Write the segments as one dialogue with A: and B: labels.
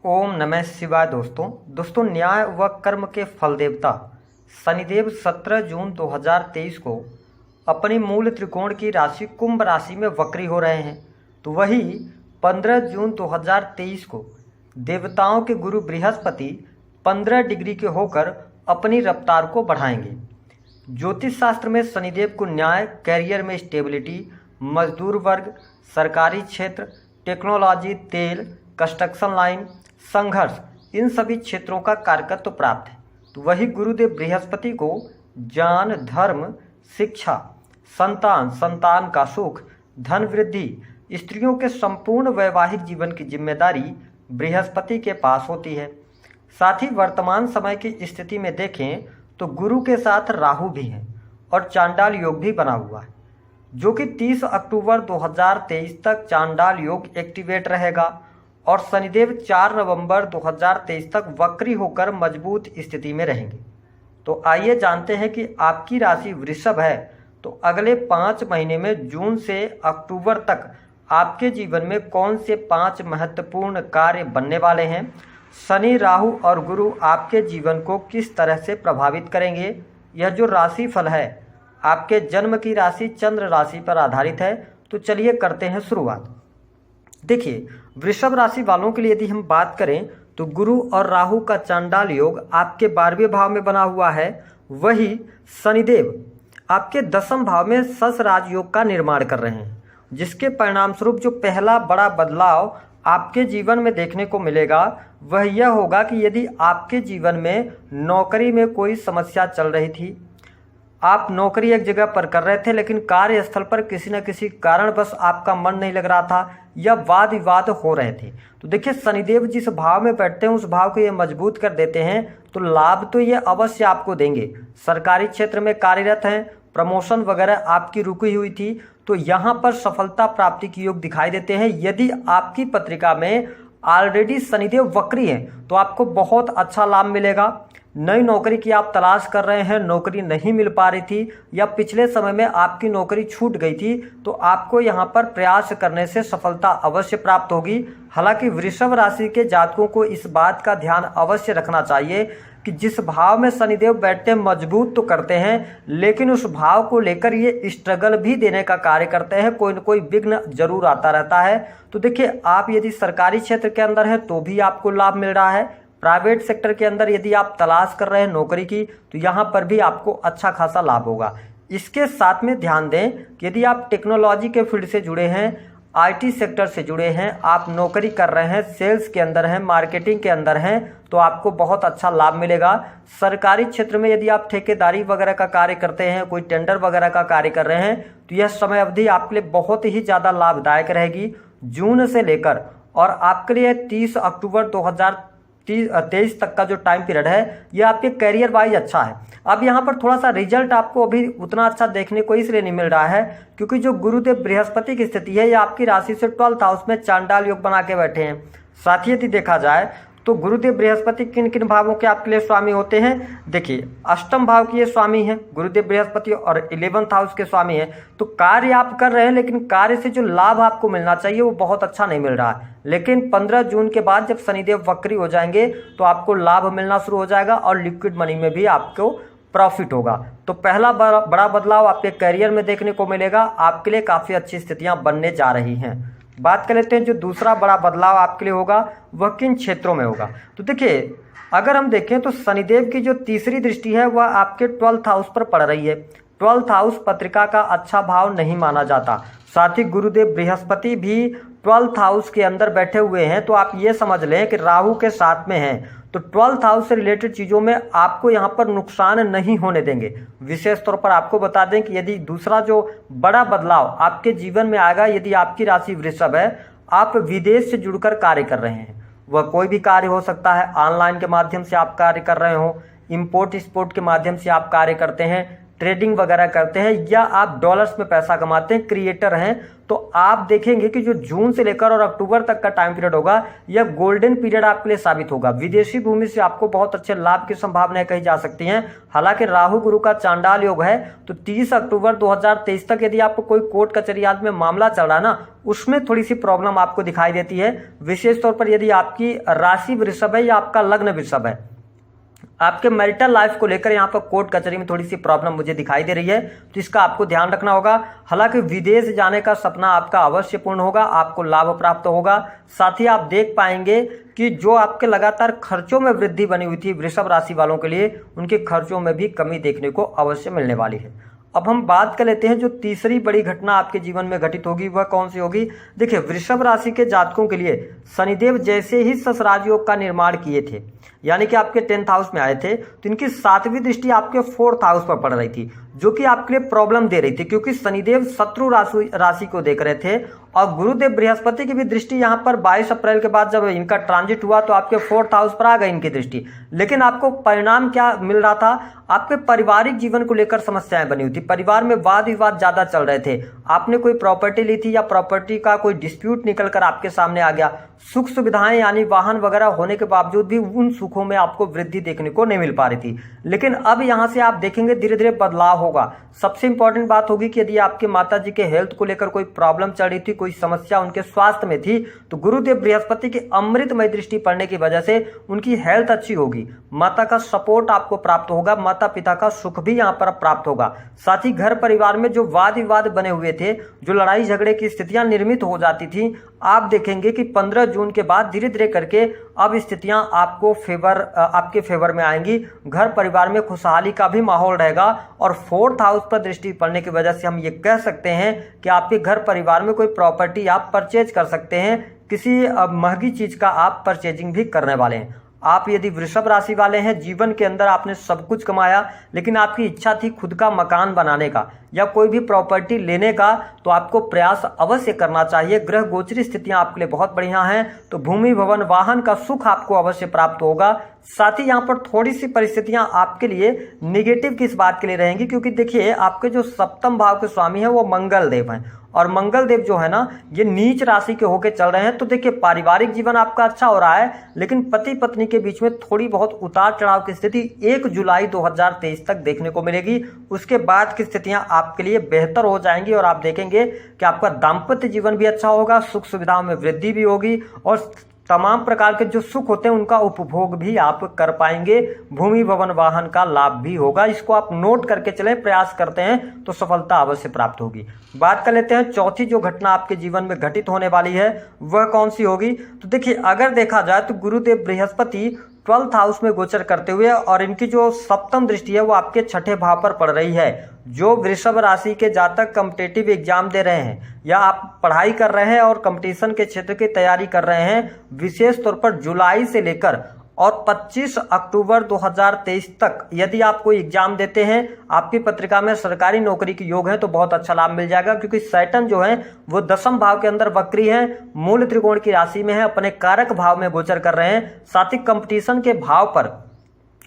A: ओम नमः शिवाय। दोस्तों न्याय व कर्म के फल देवता शनिदेव 17 जून 2023 को अपनी मूल त्रिकोण की राशि कुंभ राशि में वक्री हो रहे हैं। तो वही 15 जून 2023 को देवताओं के गुरु बृहस्पति 15 डिग्री के होकर अपनी रफ्तार को बढ़ाएंगे। ज्योतिष शास्त्र में शनिदेव को न्याय, कैरियर में स्टेबिलिटी, मजदूर वर्ग, सरकारी क्षेत्र, टेक्नोलॉजी, तेल, कंस्ट्रक्शन लाइन, संघर्ष, इन सभी क्षेत्रों का कारकत्व प्राप्त है। तो वही गुरुदेव बृहस्पति को ज्ञान, धर्म, शिक्षा, संतान का सुख, धन वृद्धि, स्त्रियों के संपूर्ण वैवाहिक जीवन की जिम्मेदारी बृहस्पति के पास होती है। साथ ही वर्तमान समय की स्थिति में देखें तो गुरु के साथ राहु भी है और चांडाल योग भी बना हुआ है, जो कि 30 अक्टूबर 2023 तक चांडाल योग एक्टिवेट रहेगा और शनिदेव 4 नवंबर 2023 तक वक्री होकर मजबूत स्थिति में रहेंगे। तो आइए जानते हैं कि आपकी राशि वृषभ है, तो अगले 5 महीने में जून से अक्टूबर तक आपके जीवन में कौन से 5 महत्वपूर्ण कार्य बनने वाले हैं। शनि, राहु और गुरु आपके जीवन को किस तरह से प्रभावित करेंगे। यह जो राशि फल है आपके जन्म की राशि चंद्र राशि पर आधारित है। तो चलिए करते हैं शुरुआत। देखिए, वृषभ राशि वालों के लिए यदि हम बात करें तो गुरु और राहु का चांडाल योग आपके 12वें भाव में बना हुआ है। वही शनिदेव आपके 10वें भाव में सस राजयोग का निर्माण कर रहे हैं, जिसके परिणाम स्वरूप जो पहला बड़ा बदलाव आपके जीवन में देखने को मिलेगा वह यह होगा कि यदि आपके जीवन में नौकरी में कोई समस्या चल रही थी, आप नौकरी एक जगह पर कर रहे थे लेकिन कार्यस्थल पर किसी न किसी कारण बस आपका मन नहीं लग रहा था या वाद विवाद हो रहे थे, तो देखिए शनिदेव जिस भाव में बैठते हैं उस भाव को ये मजबूत कर देते हैं। तो लाभ तो ये अवश्य आपको देंगे। सरकारी क्षेत्र में कार्यरत हैं, प्रमोशन वगैरह आपकी रुकी हुई थी तो यहाँ पर सफलता प्राप्ति के योग दिखाई देते हैं। यदि आपकी पत्रिका में ऑलरेडी शनिदेव वक्री हैं तो आपको बहुत अच्छा लाभ मिलेगा। नई नौकरी की आप तलाश कर रहे हैं, नौकरी नहीं मिल पा रही थी या पिछले समय में आपकी नौकरी छूट गई थी, तो आपको यहाँ पर प्रयास करने से सफलता अवश्य प्राप्त होगी। हालांकि वृषभ राशि के जातकों को इस बात का ध्यान अवश्य रखना चाहिए कि जिस भाव में शनिदेव बैठते हैं मजबूत तो करते हैं, लेकिन उस भाव को लेकर ये स्ट्रगल भी देने का कार्य करते हैं। कोई न कोई विघ्न जरूर आता रहता है। तो देखिए, आप यदि सरकारी क्षेत्र के अंदर हैं तो भी आपको लाभ मिल रहा है। प्राइवेट सेक्टर के अंदर यदि आप तलाश कर रहे हैं नौकरी की तो यहाँ पर भी आपको अच्छा खासा लाभ होगा। इसके साथ में ध्यान दें कि यदि आप टेक्नोलॉजी के फील्ड से जुड़े हैं, आईटी सेक्टर से जुड़े हैं, आप नौकरी कर रहे हैं, सेल्स के अंदर हैं, मार्केटिंग के अंदर हैं, तो आपको बहुत अच्छा लाभ मिलेगा। सरकारी क्षेत्र में यदि आप ठेकेदारी वगैरह का कार्य करते हैं, कोई टेंडर वगैरह का कार्य कर रहे हैं, तो यह समय अवधि आपके लिए बहुत ही ज़्यादा लाभदायक रहेगी जून से लेकर। और आपके लिए 30 अक्टूबर 2023 तक का जो टाइम पीरियड है यह आपके करियर वाइज अच्छा है। अब यहाँ पर थोड़ा सा रिजल्ट आपको अभी उतना अच्छा देखने को इसलिए नहीं मिल रहा है क्योंकि जो गुरुदेव बृहस्पति की स्थिति है यह आपकी राशि से 12th हाउस में चांडाल योग बना के बैठे हैं। साथ ही यदि देखा जाए तो गुरुदेव बृहस्पति किन किन भावों के आपके लिए स्वामी होते हैं। देखिए, अष्टम भाव के ये स्वामी हैं गुरुदेव बृहस्पति और 11th हाउस के स्वामी हैं। तो कार्य आप कर रहे हैं लेकिन कार्य से जो लाभ आपको मिलना चाहिए वो बहुत अच्छा नहीं मिल रहा है। लेकिन 15 जून के बाद जब शनिदेव वक्री हो जाएंगे तो आपको लाभ मिलना शुरू हो जाएगा और लिक्विड मनी में भी आपको प्रॉफिट होगा। तो पहला बड़ा बदलाव आपके करियर में देखने को मिलेगा। आपके लिए काफ़ी अच्छी स्थितियाँ बनने जा रही हैं। बात कर लेते हैं जो दूसरा बड़ा बदलाव आपके लिए होगा वह किन क्षेत्रों में होगा। तो देखिए, अगर हम देखें तो शनिदेव की जो तीसरी दृष्टि है वह आपके 12th हाउस पर पड़ रही है। 12th हाउस पत्रिका का अच्छा भाव नहीं माना जाता। साथ ही गुरुदेव बृहस्पति भी 12th हाउस के अंदर बैठे हुए हैं। तो आप ये समझ लें कि राहु के साथ में हैं, तो 12th हाउस से रिलेटेड चीज़ों में आपको यहाँ पर नुकसान नहीं होने देंगे। विशेष तौर पर आपको बता दें कि यदि दूसरा जो बड़ा बदलाव आपके जीवन में आएगा, यदि आपकी राशि वृषभ है, आप विदेश से जुड़कर कार्य कर रहे हैं, वह कोई भी कार्य हो सकता है, ऑनलाइन के माध्यम से आप कार्य कर रहे हो, इम्पोर्ट एक्सपोर्ट के माध्यम से आप कार्य करते हैं, ट्रेडिंग वगैरह करते हैं या आप डॉलर्स में पैसा कमाते हैं, क्रिएटर हैं, तो आप देखेंगे कि जो जून से लेकर और अक्टूबर तक का टाइम पीरियड होगा यह गोल्डन पीरियड आपके लिए साबित होगा। विदेशी भूमि से आपको बहुत अच्छे लाभ की संभावनाएं कही जा सकती हैं। हालांकि राहु गुरु का चांडाल योग है, तो 30 अक्टूबर 2023 तक यदि आपको कोई कोर्ट कचहरी आदि में मामला चल रहा है ना, उसमें थोड़ी सी प्रॉब्लम आपको दिखाई देती है। विशेष तौर पर यदि आपकी राशि वृषभ है या आपका लग्न वृषभ है, आपके मैरिटल लाइफ को लेकर यहाँ पर कोर्ट कचहरी में थोड़ी सी प्रॉब्लम मुझे दिखाई दे रही है, तो इसका आपको ध्यान रखना होगा। हालांकि विदेश जाने का सपना आपका अवश्य पूर्ण होगा, आपको लाभ प्राप्त होगा। साथ ही आप देख पाएंगे कि जो आपके लगातार खर्चों में वृद्धि बनी हुई थी वृषभ राशि वालों के लिए, उनके खर्चों में भी कमी देखने को अवश्य मिलने वाली है। अब हम बात कर लेते हैं जो तीसरी बड़ी घटना आपके जीवन में घटित होगी वह कौन सी होगी। देखिए, वृषभ राशि के जातकों के लिए शनिदेव जैसे ही ससराज योग का निर्माण किए थे, यानी कि आपके 10th हाउस में आए थे, तो इनकी 7वीं दृष्टि आपके 4th हाउस पर पड़ रही थी, जो कि आपके लिए प्रॉब्लम दे रही थी, क्योंकि शनिदेव शत्रु राशि को देख रहे थे और गुरुदेव बृहस्पति की भी दृष्टि यहाँ पर 22 अप्रैल के बाद जब इनका ट्रांजिट हुआ तो आपके 4th हाउस पर आ गई इनकी दृष्टि। लेकिन आपको परिणाम क्या मिल रहा था, आपके पारिवारिक जीवन को लेकर समस्याएं बनी हुई थी, परिवार में वाद विवाद ज्यादा चल रहे थे, आपने कोई प्रॉपर्टी ली थी या प्रॉपर्टी का कोई डिस्प्यूट निकल कर आपके सामने आ गया, सुख सुविधाएं यानी वाहन वगैरह होने के बावजूद भी उन सुखों में आपको वृद्धि देखने को नहीं मिल पा रही थी। लेकिन अब यहां से आप देखेंगे धीरे धीरे बदलाव होगा। सबसे इंपॉर्टेंट बात होगी कि यदि आपके माता जी के हेल्थ को लेकर कोई प्रॉब्लम चल रही थी, कोई समस्या उनके स्वास्थ्य में थी, तो गुरुदेव बृहस्पति की अमृतमय दृष्टि पड़ने की वजह से उनकी हेल्थ अच्छी होगी, माता का सपोर्ट आपको प्राप्त होगा, माता पिता का सुख भी यहाँ पर प्राप्त होगा। साथ ही घर परिवार में जो वाद विवाद बने हुए थे, जो लड़ाई झगड़े की स्थितियां निर्मित हो जाती थी, आप देखेंगे कि 15 जून के बाद धीरे धीरे करके अब स्थितियां आपके फेवर में आएंगी। घर परिवार में खुशहाली का भी माहौल रहेगा और 4th हाउस पर दृष्टि पड़ने की वजह से हम ये कह सकते हैं कि आपके घर परिवार में कोई प्रॉपर्टी आप परचेज कर सकते हैं, किसी महंगी चीज का आप परचेजिंग भी करने वाले हैं। आप यदि वृषभ राशि वाले हैं, जीवन के अंदर आपने सब कुछ कमाया, लेकिन आपकी इच्छा थी खुद का मकान बनाने का या कोई भी प्रॉपर्टी लेने का, तो आपको प्रयास अवश्य करना चाहिए। ग्रह गोचरी स्थितियां आपके लिए बहुत बढ़िया हैं, तो भूमि भवन वाहन का सुख आपको अवश्य प्राप्त होगा। साथ ही यहाँ पर थोड़ी सी परिस्थितियां आपके लिए निगेटिव किस बात के लिए रहेंगी, क्योंकि देखिए आपके जो 7th भाव के स्वामी हैं वो मंगल देव हैं, और मंगल देव जो है ना ये नीच राशि के होके चल रहे हैं। तो देखिए पारिवारिक जीवन आपका अच्छा हो रहा है, लेकिन पति पत्नी के बीच में थोड़ी बहुत उतार चढ़ाव की स्थिति 1 जुलाई 2023 तक देखने को मिलेगी। उसके बाद की स्थितियां आपके लिए बेहतर हो जाएंगी और आप देखेंगे कि आपका दाम्पत्य जीवन भी अच्छा होगा, सुख सुविधाओं में वृद्धि भी होगी और तमाम प्रकार के जो सुख होते हैं उनका उपभोग भी आप कर पाएंगे। भूमि भवन वाहन का लाभ भी होगा। इसको आप नोट करके चलें, प्रयास करते हैं तो सफलता अवश्य प्राप्त होगी। बात कर लेते हैं चौथी जो घटना आपके जीवन में घटित होने वाली है वह कौन सी होगी। तो देखिए अगर देखा जाए तो गुरुदेव बृहस्पति 12th हाउस में गोचर करते हुए और इनकी जो 7th दृष्टि है वो आपके 6ठे भाव पर पड़ रही है। जो वृषभ राशि के जातक कॉम्पिटिटिव एग्जाम दे रहे हैं या आप पढ़ाई कर रहे हैं और कंपटीशन के क्षेत्र की तैयारी कर रहे हैं, विशेष तौर पर जुलाई से लेकर और 25 अक्टूबर 2023 तक यदि आप कोई एग्जाम देते हैं, आपकी पत्रिका में सरकारी नौकरी के योग है तो बहुत अच्छा लाभ मिल जाएगा, क्योंकि सैटर्न जो है वो 10वें भाव के अंदर वक्री है, मूल त्रिकोण की राशि में है, अपने कारक भाव में गोचर कर रहे हैं। साथ ही कंपटीशन के भाव पर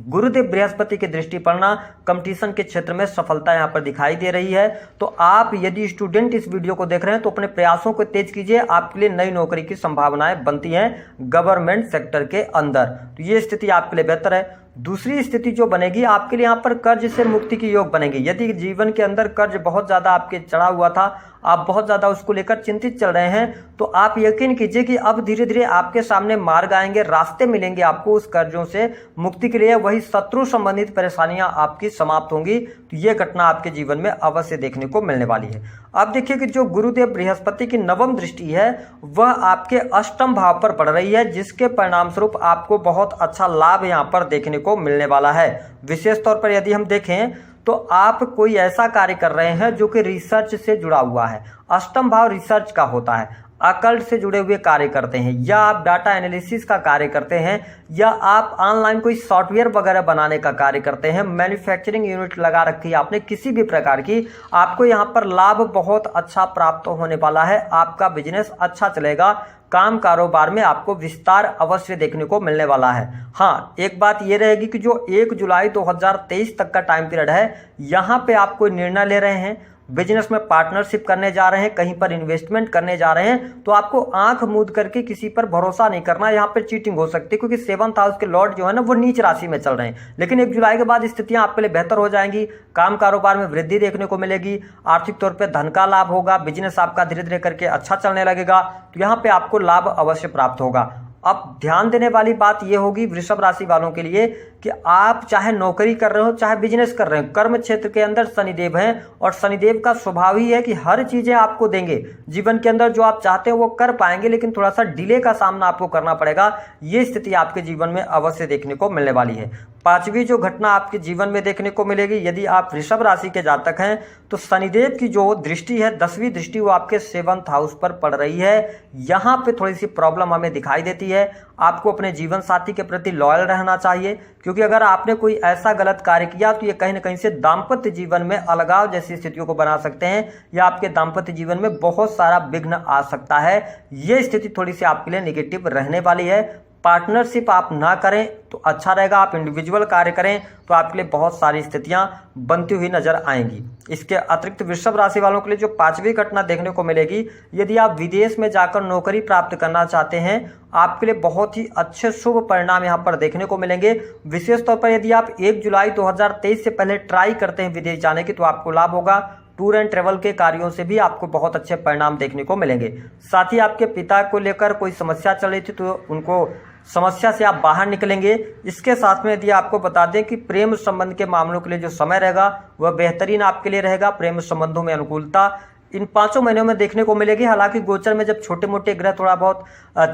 A: गुरुदेव बृहस्पति की दृष्टि पड़ना कंपटीशन के क्षेत्र में सफलता यहां पर दिखाई दे रही है। तो आप यदि स्टूडेंट इस वीडियो को देख रहे हैं तो अपने प्रयासों को तेज कीजिए, आपके लिए नई नौकरी की संभावनाएं बनती हैं गवर्नमेंट सेक्टर के अंदर, तो ये स्थिति आपके लिए बेहतर है। दूसरी स्थिति जो बनेगी आपके लिए यहाँ पर कर्ज से मुक्ति की योग बनेगी। यदि जीवन के अंदर कर्ज बहुत ज्यादा आपके चढ़ा हुआ था, आप बहुत ज्यादा उसको लेकर चिंतित चल रहे हैं, तो आप यकीन कीजिए कि अब धीरे धीरे आपके सामने मार्ग आएंगे, रास्ते मिलेंगे आपको उस कर्जों से मुक्ति के लिए। वही शत्रु संबंधित परेशानियां आपकी समाप्त होंगी। तो ये घटना आपके जीवन में अवश्य देखने को मिलने वाली है। अब देखिए कि जो गुरुदेव बृहस्पति की 9वीं दृष्टि है वह आपके 8वें भाव पर पड़ रही है, जिसके परिणाम स्वरूप आपको बहुत अच्छा लाभ यहाँ पर देखने को मिलने वाला है। विशेष तौर पर यदि हम देखें तो आप कोई ऐसा कार्य कर रहे हैं जो कि रिसर्च से जुड़ा हुआ है। 8वां भाव रिसर्च का होता है। अकल्ट से जुड़े हुए कार्य करते हैं, या आप डाटा एनालिसिस का कार्य करते हैं, या आप ऑनलाइन कोई सॉफ्टवेयर वगैरह बनाने का कार्य करते हैं, मैन्युफैक्चरिंग यूनिट लगा रखी है आपने किसी भी प्रकार की, आपको यहाँ पर लाभ बहुत अच्छा प्राप्त होने वाला है। आपका बिजनेस अच्छा चलेगा, काम कारोबार में आपको विस्तार अवश्य देखने को मिलने वाला है। हाँ, एक बात ये रहेगी कि जो 1 जुलाई 2023 तक का टाइम पीरियड है, यहाँ पे आप कोई निर्णय ले रहे हैं, बिजनेस में पार्टनरशिप करने जा रहे हैं, कहीं पर इन्वेस्टमेंट करने जा रहे हैं, तो आपको आंख मूंद करके किसी पर भरोसा नहीं करना। यहाँ पर चीटिंग हो सकती है, क्योंकि 7th हाउस के लॉर्ड जो है ना वो नीच राशि में चल रहे हैं। लेकिन 1 जुलाई के बाद स्थितियां आपके लिए बेहतर हो जाएंगी, काम कारोबार में वृद्धि देखने को मिलेगी, आर्थिक तौर पर धन का लाभ होगा, बिजनेस आपका धीरे धीरे करके अच्छा चलने लगेगा, तो यहाँ पे आपको लाभ अवश्य प्राप्त होगा। अब ध्यान देने वाली बात यह होगी वृषभ राशि वालों के लिए कि आप चाहे नौकरी कर रहे हो चाहे बिजनेस कर रहे हो, कर्म क्षेत्र के अंदर शनिदेव हैं, और शनिदेव का स्वभाव ही है कि हर चीजें आपको देंगे, जीवन के अंदर जो आप चाहते हो वो कर पाएंगे, लेकिन थोड़ा सा डिले का सामना आपको करना पड़ेगा। ये स्थिति आपके जीवन में अवश्य देखने को मिलने वाली है। 5वीं जो घटना आपके जीवन में देखने को मिलेगी, यदि आप वृषभ राशि के जातक हैं, तो शनिदेव की जो दृष्टि है 10वीं दृष्टि वो आपके 7th हाउस पर पड़ रही है। यहाँ पे थोड़ी सी प्रॉब्लम हमें दिखाई देती है। आपको अपने जीवन साथी के प्रति लॉयल रहना चाहिए, क्योंकि अगर आपने कोई ऐसा गलत कार्य किया तो ये कहीं ना कहीं से दाम्पत्य जीवन में अलगाव जैसी स्थितियों को बना सकते हैं, या आपके दाम्पत्य जीवन में बहुत सारा विघ्न आ सकता है। ये स्थिति थोड़ी सी आपके लिए नेगेटिव रहने वाली है। पार्टनरशिप आप ना करें तो अच्छा रहेगा, आप इंडिविजुअल कार्य करें तो आपके लिए बहुत सारी स्थितियां बनती हुई नजर आएंगी। इसके अतिरिक्त वृषभ राशि वालों के लिए जो 5वीं घटना देखने को मिलेगी, यदि आप विदेश में जाकर नौकरी प्राप्त करना चाहते हैं, आपके लिए बहुत ही अच्छे शुभ परिणाम यहां पर देखने को मिलेंगे। विशेष तौर पर यदि आप 1 जुलाई 2023 से पहले ट्राई करते हैं विदेश जाने की, तो आपको लाभ होगा। टूर एंड ट्रेवल के कार्यों से भी आपको बहुत अच्छे परिणाम देखने को मिलेंगे। साथ ही आपके पिता को लेकर कोई समस्या चल रही थी तो उनको समस्या से आप बाहर निकलेंगे। इसके साथ में यदि आपको बता दें कि प्रेम संबंध के मामलों के लिए जो समय रहेगा वह बेहतरीन आपके लिए रहेगा। प्रेम संबंधों में अनुकूलता इन 5 महीनों में देखने को मिलेगी। हालांकि गोचर में जब छोटे मोटे ग्रह थोड़ा बहुत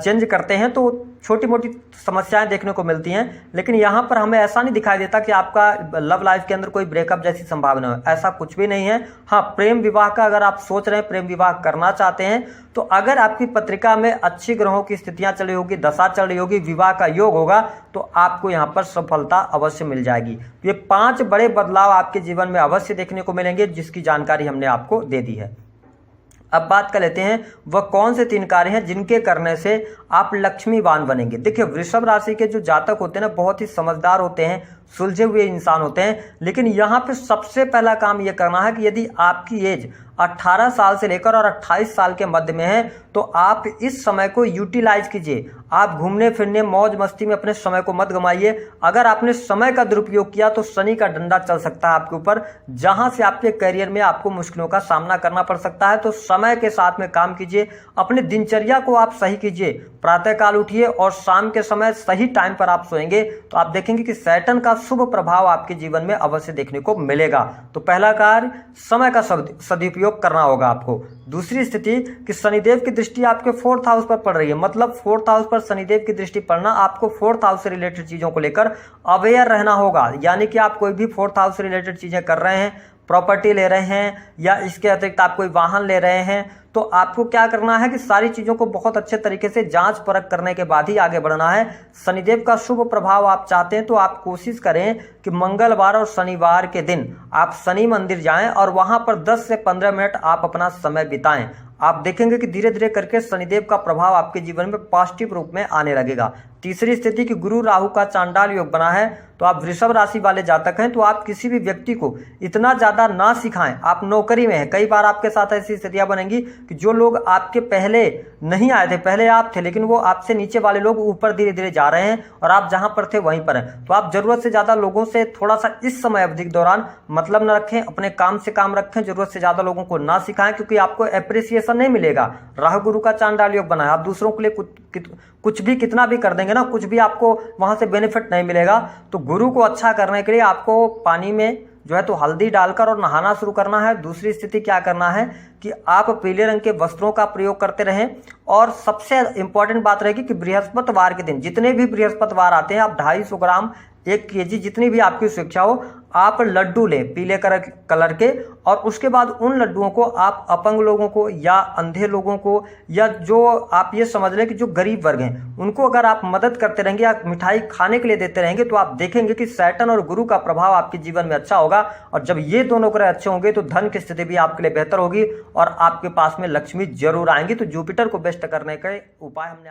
A: चेंज करते हैं तो छोटी मोटी समस्याएं देखने को मिलती हैं, लेकिन यहाँ पर हमें ऐसा नहीं दिखाई देता कि आपका लव लाइफ के अंदर कोई ब्रेकअप जैसी संभावना है, ऐसा कुछ भी नहीं है। हाँ, प्रेम विवाह का अगर आप सोच रहे हैं, प्रेम विवाह करना चाहते हैं, तो अगर आपकी पत्रिका में अच्छी ग्रहों की स्थितियां चल रही होगी, दशा चल रही होगी, विवाह का योग होगा, तो आपको यहाँ पर सफलता अवश्य मिल जाएगी। ये 5 बड़े बदलाव आपके जीवन में अवश्य देखने को मिलेंगे, जिसकी जानकारी हमने आपको दे दी है। अब बात कर लेते हैं वह कौन से 3 कार्य हैं जिनके करने से आप लक्ष्मीवान बनेंगे। देखिए, वृषभ राशि के जो जातक होते हैं ना, बहुत ही समझदार होते हैं, सुलझे हुए इंसान होते हैं, लेकिन यहाँ पे सबसे पहला काम यह करना है कि यदि आपकी एज 18 साल से लेकर और 28 साल के मध्य में है, तो आप इस समय को यूटिलाइज कीजिए। आप घूमने फिरने मौज मस्ती में अपने समय को मत गंवाइए। अगर आपने समय का दुरुपयोग किया तो शनि का डंडा चल सकता है आपके ऊपर, जहां से आपके करियर में आपको मुश्किलों का सामना करना पड़ सकता है। तो समय के साथ में काम कीजिए, अपनी दिनचर्या को आप सही कीजिए। प्रातःकाल उठिए और शाम के समय सही टाइम पर आप सोएंगे तो आप देखेंगे कि सैटर्न का शुभ प्रभाव आपके जीवन में अवश्य देखने को मिलेगा। तो पहला कार्य समय का सदुपयोग करना होगा आपको। दूसरी स्थिति कि शनिदेव की दृष्टि आपके 4th हाउस पर पड़ रही है, मतलब 4th हाउस पर शनिदेव की दृष्टि पड़ना, आपको 4th हाउस से रिलेटेड चीजों को लेकर अवेयर रहना होगा। यानी कि आप कोई भी 4th हाउस से रिलेटेड चीजें कर रहे हैं, प्रॉपर्टी ले रहे हैं, या इसके अतिरिक्त आप कोई वाहन ले रहे हैं, तो आपको क्या करना है कि सारी चीजों को बहुत अच्छे तरीके से जांच परख करने के बाद ही आगे बढ़ना है। शनिदेव का शुभ प्रभाव आप चाहते हैं तो आप कोशिश करें कि मंगलवार और शनिवार के दिन आप शनि मंदिर जाएं और वहां पर 10 से 15 मिनट आप अपना समय बिताएं। आप देखेंगे कि धीरे धीरे करके शनिदेव का प्रभाव आपके जीवन में पॉजिटिव रूप में आने लगेगा। तीसरी स्थिति कि गुरु राहु का चांडाल योग बना है, तो आप वृषभ राशि वाले जातक हैं तो आप किसी भी व्यक्ति को इतना ज्यादा ना सिखाएं। आप नौकरी में हैं, कई बार आपके साथ ऐसी स्थितियां बनेंगी कि जो लोग आपके पहले नहीं आए थे, पहले आप थे, लेकिन वो आपसे नीचे वाले लोग ऊपर धीरे धीरे जा रहे हैं और आप जहां पर थे वहीं पर हैं। तो आप जरूरत से ज्यादा लोगों से थोड़ा सा इस समय अवधि के दौरान मतलब न रखें, अपने काम से काम रखें, जरूरत से ज्यादा लोगों को ना सिखाएं, क्योंकि आपको एप्रिसिएशन नहीं मिलेगा। राहु गुरु का चांडाल योग बना है, आप दूसरों के लिए कुछ भी कितना भी कर देंगे ना, कुछ भी आपको वहां से बेनिफिट नहीं मिलेगा। तो गुरु को अच्छा करने के लिए आपको पानी में जो है तो हल्दी डालकर और नहाना शुरू करना है। दूसरी स्थिति क्या करना है कि आप पीले रंग के वस्त्रों का प्रयोग करते रहें। और सबसे इंपॉर्टेंट बात रहेगी कि बृहस्पतिवार के दिन, जितने भी बृहस्पतिवार आते हैं, आप 250 ग्राम 1 केजी जितनी भी आपकी शिक्षा हो, आप लड्डू लें पीले कलर के। और उसके बाद उन लड्डुओं को आप अपंग लोगों को या अंधे लोगों को या जो आप ये समझ लें कि जो गरीब वर्ग हैं उनको अगर आप मदद करते रहेंगे या मिठाई खाने के लिए देते रहेंगे तो आप देखेंगे कि सैटर्न और गुरु का प्रभाव आपके जीवन में अच्छा होगा। और जब ये दोनों ग्रह अच्छे होंगे तो धन की स्थिति भी आपके लिए बेहतर होगी और आपके पास में लक्ष्मी जरूर आएंगी। तो जुपिटर को बेस्ट करने के उपाय हमने